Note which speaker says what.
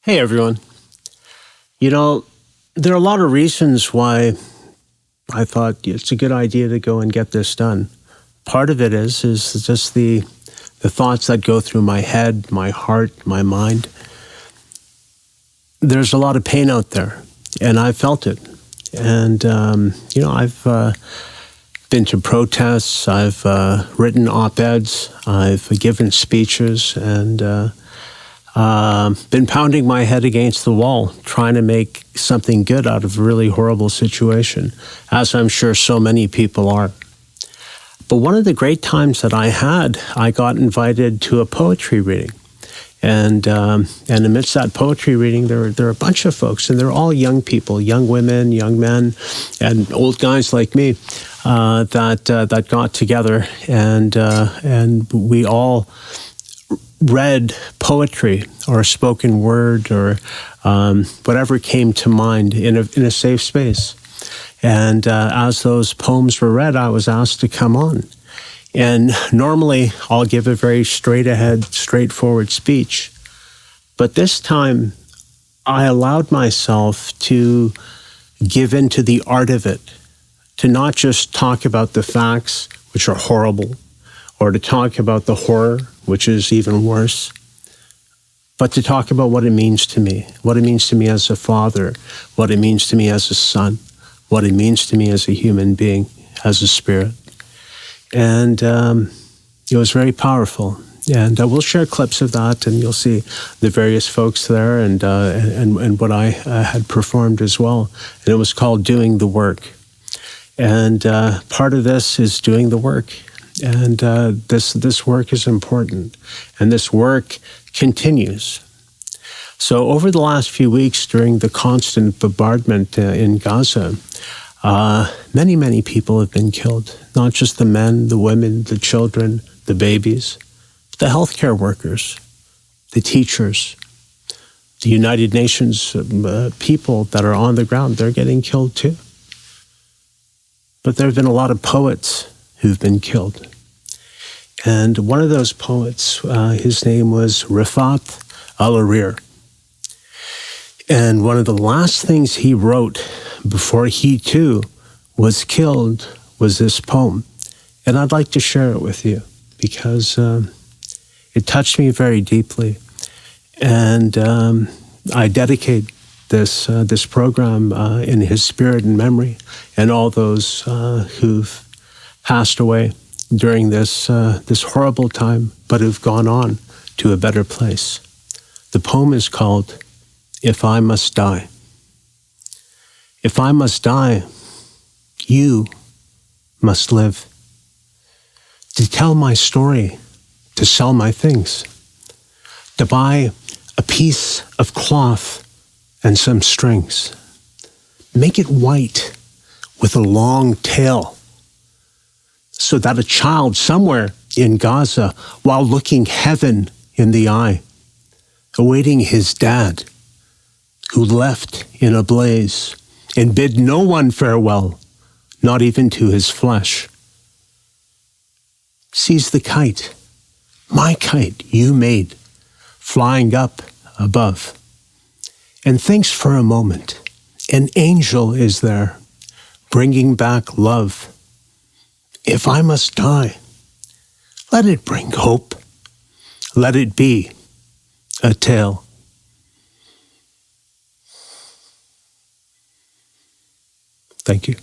Speaker 1: Hey, everyone. You know, there are a lot of reasons why I thought it's a good idea to go and get this done. Part of it is just the thoughts that go through my head, my heart, my mind. There's a lot of pain out there, and I've felt it. And, I've been to protests, I've written op-eds, I've given speeches, and been pounding my head against the wall, trying to make something good out of a really horrible situation, as I'm sure so many people are. But one of the great times that I had, I got invited to a poetry reading. And amidst that poetry reading, there are a bunch of folks, and they're all young people, young women, young men, and old guys like me that got together, and we all read poetry or spoken word or whatever came to mind in a safe space. And as those poems were read, I was asked to come on. And normally I'll give a very straight ahead, straightforward speech. But this time I allowed myself to give into the art of it, to not just talk about the facts, which are horrible, or to talk about the horror, which is even worse, but to talk about what it means to me as a father, what it means to me as a son, what it means to me as a human being, as a spirit. And it was very powerful. And we'll share clips of that, and you'll see the various folks there and what I had performed as well. And it was called Doing the Work. And part of this is doing the work. And this work is important. And this work continues. So over the last few weeks, during the constant bombardment in Gaza, many, many people have been killed. Not just the men, the women, the children, the babies, but the healthcare workers, the teachers, the United Nations people that are on the ground. They're getting killed too. But there have been a lot of poets who've been killed. And one of those poets, his name was REFAAT ALAREER. And one of the last things he wrote before he too was killed was this poem. And I'd like to share it with you because it touched me very deeply. And I dedicate this program in his spirit and memory, and all those who've passed away during this horrible time, but who've gone on to a better place. The poem is called If I Must Die. If I must die, you must live. To tell my story, to sell my things, to buy a piece of cloth and some strings. Make it white with a long tail, so that a child somewhere in Gaza, while looking heaven in the eye, awaiting his dad, who left in a blaze and bid no one farewell, not even to his flesh, sees the kite, my kite you made, flying up above, and thinks for a moment, an angel is there, bringing back love. If I must die, let it bring hope. Let it be a tale. Thank you.